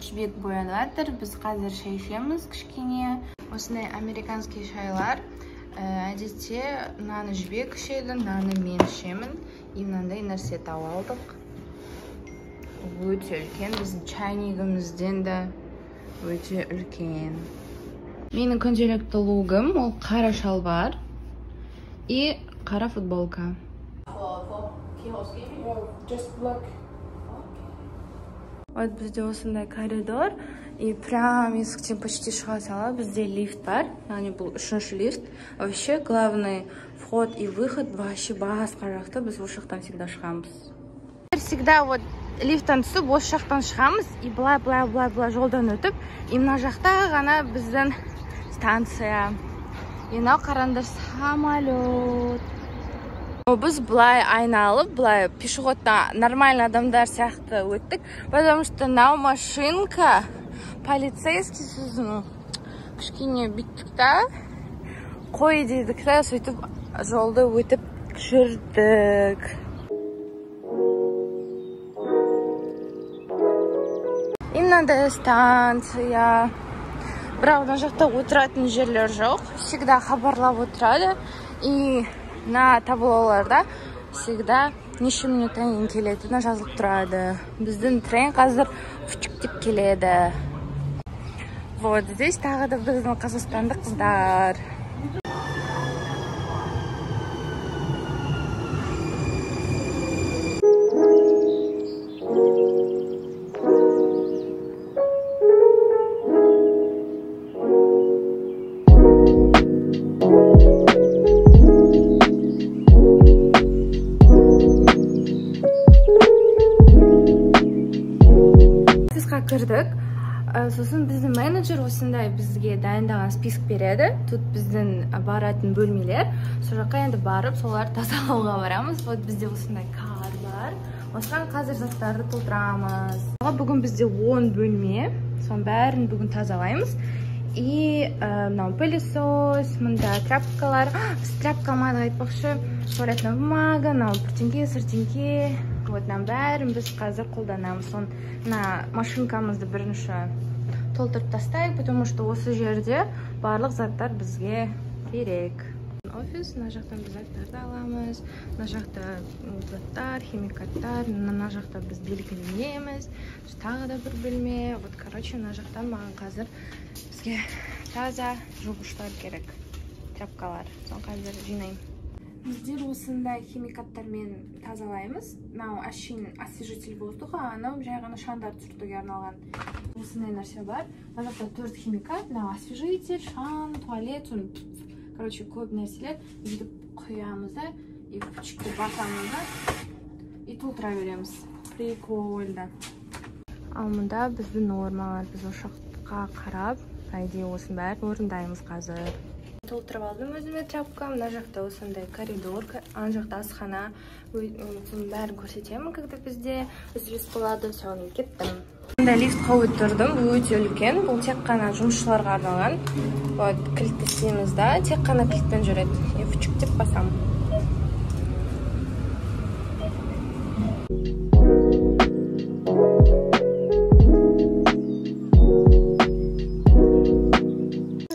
жібек боянып жатыр. Біз қазір шай ішеміз кішкене. Осындай американский шайлар. Әдетте мынаны жібек ішеді, мынаны мен ішемін. И мынандай нәрсе тауып алдық. Өте үлкен, біздің чайнигімізден де өте үлкен. Менің күнделікті лугым ол қара шалбар и қара футболка. Вот бізде осындай коридор, и прям есіктен почти шыға сала бізде лифт бар. Яғни бұл 3-ші лифт. Вообще главный вход и выход вообще басқа жақта. Біз осы жақтан всегда шығамыз. Всегда вот лифттан түсіп осы жақтан шығамыз, и былай жолдан өтіп, и мына жақта ғана біздің станция. И мынау қараңдар, самолет. Біз былай айналып, былай пешеходта нормальный адамдар сияқты өттік, потому что мынау машинка полицейский сөзін кішкене бүйттік та, қой дедік та, сөйтіп жолды өтіп жүрдік. Именно станция. Бірақ мына жақта отыратын жерлер жоқ, всегда хабарлап отырады, и на таблоларда всегда неше минуттан кейін келетіні жазылып тұрады. Біздің трен қазір деп келеді. Вот здесь тағы да біздің қазақстандық қыздар. Кірдік. Сосын біздің менеджер осындай бізге дайындаған список береді. Тут біздің баратын бөлмелер. Сол жаққа енді барып, солар тазалауға барамыз. Вот бізде осындай кар бар. Осыған қазір заттарды толтырамыз. Бүгін бізде 10 бөлме. Соның бәрін бүгін тазалаймыз. И мынау пылесос, мында тряпкалар. Тряпкамады айтпақшы. Туалетная бумага, мынау біртеңке. Вот нам бәрін біз қазір қолданамыз. Мына машинкамызды бірінші толтырып тастайық, потому что осы жерде барлық заттар бізге керек. Офис, мына жақтан біз заттарды аламыз. Мына жақта заттар, химикаттар, мына жақта біз белгілемейміз. Тағы да бір бөлме. Вот, короче, мына жақтан маған қазір бізге таза жуғыштар керек. Тряпкалар. Соны қазір жинаймын. Біздер осындай химикаттармен тазалаймыз. Мынау освежитель воздуха, анау жай ғана шаңдарды сүртуге арналған. Осындай нәрсе бар. Мына жақта 4 химикат, мынау освежитель, шаң, туалет, короче, көп нәрселер. Бүйтіп құямыз да, и пүчікті басамыз да, и толтыра береміз. Прикольно. Ал мұнда біздің нормалар, біз ошаққа қарап, айде осының бәрін орындаймыз қазір. Толтырып алдым өзіме тряпка. Мына жақта осындай коридор, ана жақта асхана. Бәрін көрсетемін, когда бізде үзіліс болады. Соны кеттім. Мұнда лифтқа отырдым, өте үлкен. Бұл тек қана жұмысшыларға арналған. Вот, кілтті істейміз да, тек қана кілтпен жүреді. Фүчіктеп басам.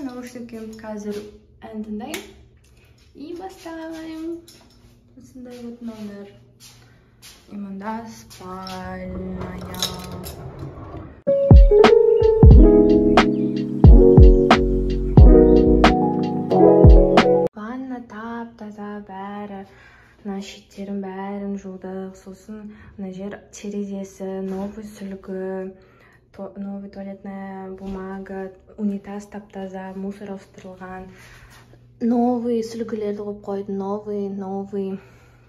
Наушникім қазір әндіндей. И бастайым. Осындай вот номер. И мұнда спальная. Ванна тап-таза бәрі. Мына шеттерін бәрін жудық. Сосын мына жер терезесі, новый сүлгі, новый туалетная бумага, унитаз тап-таза, мусор ауыстырылған. Новый сүлгілерді қойып қойдым, новый.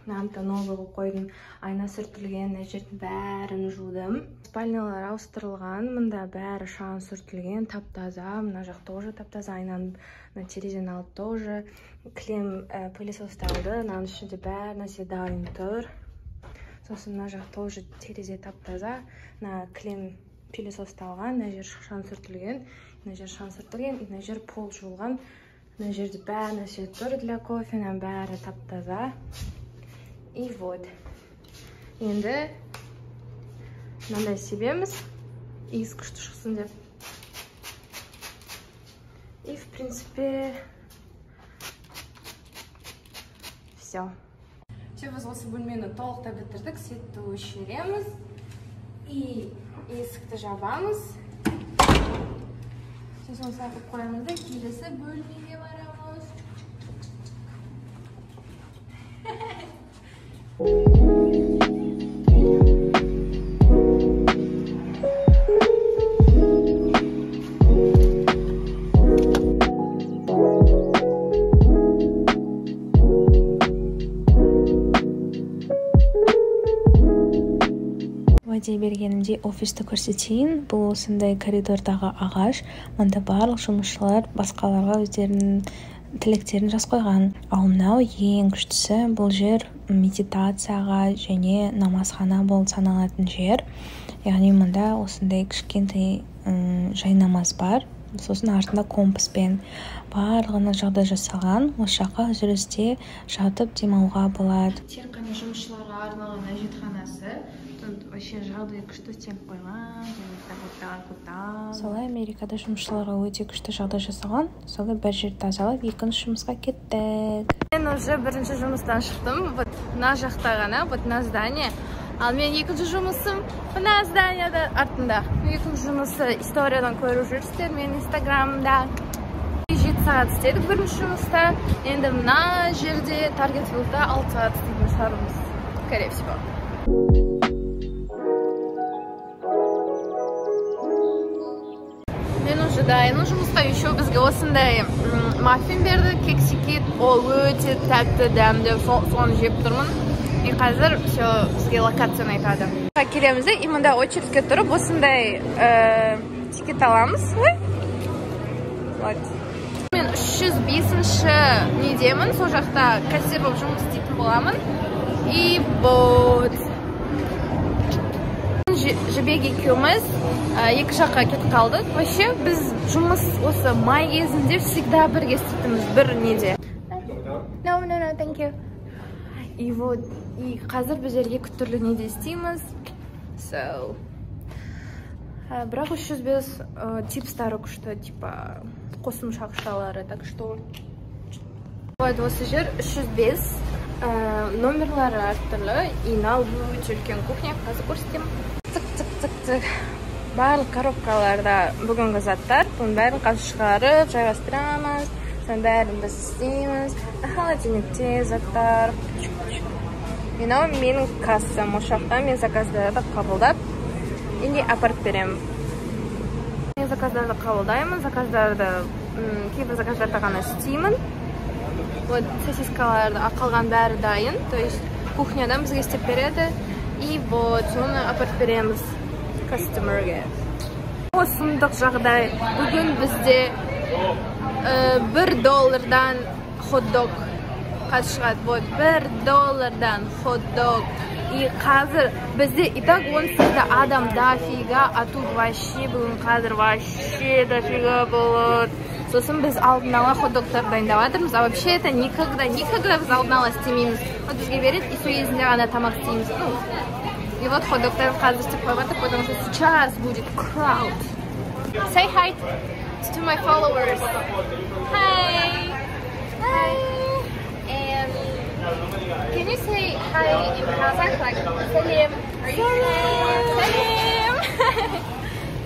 Намта новый қойып қойдым. Айна сүртілген, мына жердің бәрін жудым. Спальнялар ауыстырылған, мында бәрі шаң сүртілген, тап-таза. Мына жақ тоже тап-таза, айнаны терезені алып тоже. Клем пылесосталды, мынаның ішінде бәрі нәрсе дайын тұр. Сосын мына жақ тоже терезе тап-таза. Мына клем пылесосталған, мына жер шаң сүртілген, мына жер шаң сүртілген, мына жер пол жуылған. Мына жерде бәрі нәрсе тұр для кофе, бәрі тап-таза. И вот. Енді мынандай себеміз. иіс күшті шықсын деп. И в принципе все. Біз осы бөлмені толықтай бітірдік. Светті өшіреміз и есікті жабамыз. Сосын сақып қоямыз да келесі бөлмеге барамыз. Уәде бергенімдей офисті көрсетейін. Бұл осындай коридордағы ағаш. Мұнда барлық жұмысшылар басқаларға өздерінің тілектерін жазып қойған. Ал мынау ең күштісі, бұл жер медитацияға және намазхана болып саналатын жер. Яғни мұнда осындай кішкентай жай намаз бар. Сосын артында компаспен барлығына жағдай жасалған. Осы жаққа үзілісте жатып демалуға болады. Тек қана жұмысшыларға арналған әжетханасы. Вообще жағдай күшті істеп қойған. Солай Америкада жұмысшыларға өте күшті жағдай жасалған. Солай бір жерді тазалап, екінші жұмысқа кеттік. Мен уже бірінші жұмыстан шықтым. Вот мына жақта ғана, вот мына здание. Ал мен екінші жұмысым мына зданияда артында. Екінші жұмысы историядан көріп жүрсіздер мен инстаграмда. 7 сағат істедік бірінші жұмыста. Енді мына жерде Таргетфилдта 6 сағат істейтін шығармыз. Скорее всего. Мен уже дайын жұмысқа. Еще бізге осындай маффин берді, кексики. Ол өте тәтті, дәмді. Соны жеп тұрмын. И қазір все бізге локацияны айтады. Келеміз де, и мында очередьке тұрып, осындай тикет аламыз. Мен 305-ші недемін, сол жақта кассир болып жұмыс істейтін боламын. И вот Жібек екеуміз екі жаққа кетіп қалдық. Вообще біз жұмыс осы май кезінде всегда бірге істейтінбіз бір неде. No, thank you. И вот, и қазір біздер екі түрлі неде істейміз. So, бірақ 305 типстары күшті, типа қосымша ақшалары, так что вот осы жер 305 номерлары әртүрлі. И мынау өте үлкен кухня, қазір көрсетемін. Цик-цик-цик-цик. Барлық коробкаларда бүгінгі заттар. Бұның бәрін қазір шығарып, жайғастырамыз. Соның бәрін біз істейміз. Холодильникте заттар. Мынау менің кассам. Осы жақта мен заказдарды қабылдап, енді апарып беремін. Мен заказдарды қабылдаймын. Кейбір заказдарды ғана істеймін. Вот сосискаларды қалған бәрі дайын. То есть кухнядан бізге істеп береді. И вот соны апарып береміз кастомерге. Осындық жағдай. Бүгін бізде $1 хот-дог қазір шығады. Вот $1 хот-дог. И қазір бізде и так 18 адам дофига, а тут вообще бүгін қазір вообще дофига болады. Сосын біз алдын ала хот-догтар дайындап жатырмыз. А вообще это никогда біз алдын ала істемейміз. Вот бізге береді, и сол кезінде ғана тамақ істейміз. И вот хот-догтар қазір істеп қойып жатыр, потому что сейчас будет crowd. Say hi to my followers. Hi. Hi. And can you say hi in Kazakh? Like, Salim. Salim.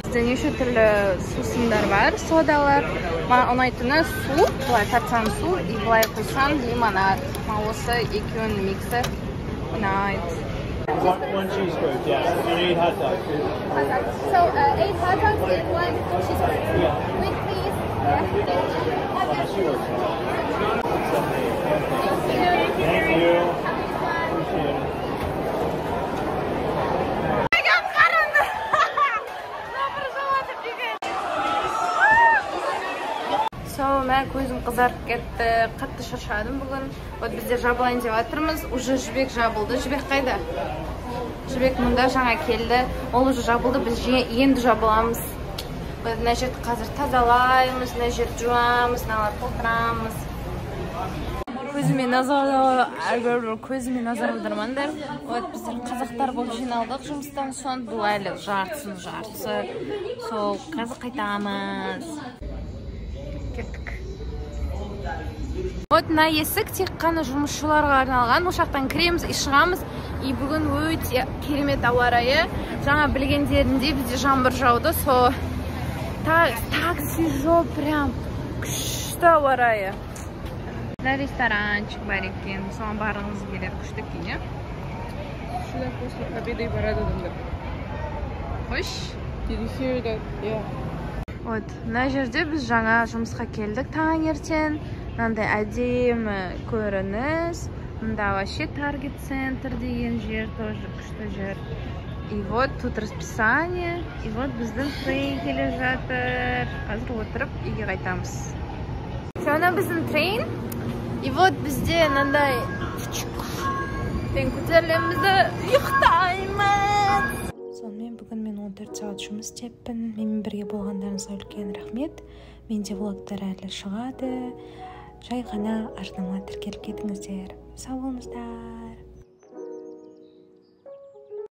Бізде неше түрлі сусындар бар, содалар. Маған ұнайтыны су, былай тартсаң су, и былай құйсаң лимонад. Маған осы екеуінің миксі ұнайды. One cheeseburger, yeah. You need hot dogs. So 8 hot dogs and 1 cheeseburger. Yeah. Wait, please. Thank you. Appreciate it. Мен көзім қызарып кетті, қатты шаршадым бүгін. Вот біздер жабылайын деп жатырмыз. Уже жібек жабылды. Жібек қайда? Жібек мұнда жаңа келді. Ол уже жабылды. Біз енді жабыламыз. Мына жерді қазір тазалаймыз, мына жерді жуамыз, мыналар толтырамыз. көзіме назар аудармаңдар. Вот біздер қазақтар болып жиналдық жұмыстан соң, бұл әлі жартысы. Сол қазір қайтамыз. Кеттік. Вот мына есік тек қана жұмысшыларға арналған. Ол жақтан кіреміз, шығамыз. И бүгін өте керемет ауа райы. Жаңа білгендерінде бізде жаңбыр жауды. Сол так свежо, прям күшті ауа райы. Ресторанчик бар екен. Соған барғыңыз келеді, күшті екен, иә? Сюда после обеда и барады адамдар. Қош. Did you hear that? Yeah. Вот, мына жерде біз жаңа жұмысқа келдік таңертең. Мынандай әдемі көрініс. Мында вообще Target Center деген жер, тоже күшті жер. И вот тут расписание. И вот біздің трейн келе жатыр. Қазір отырып үйге қайтамыз. Жаңа біздің трейн. И вот бізде мынандай көтерілемізді ұйықтаймыз. Сонымен бүгін мен 14 сағат жұмыс істеппін. Менімен бірге болғандарыңызға үлкен рахмет. Менде влогтар әлі шығады. Жай ғана жарнама тіркеліп кетіңіздер. Сау болыңыздар.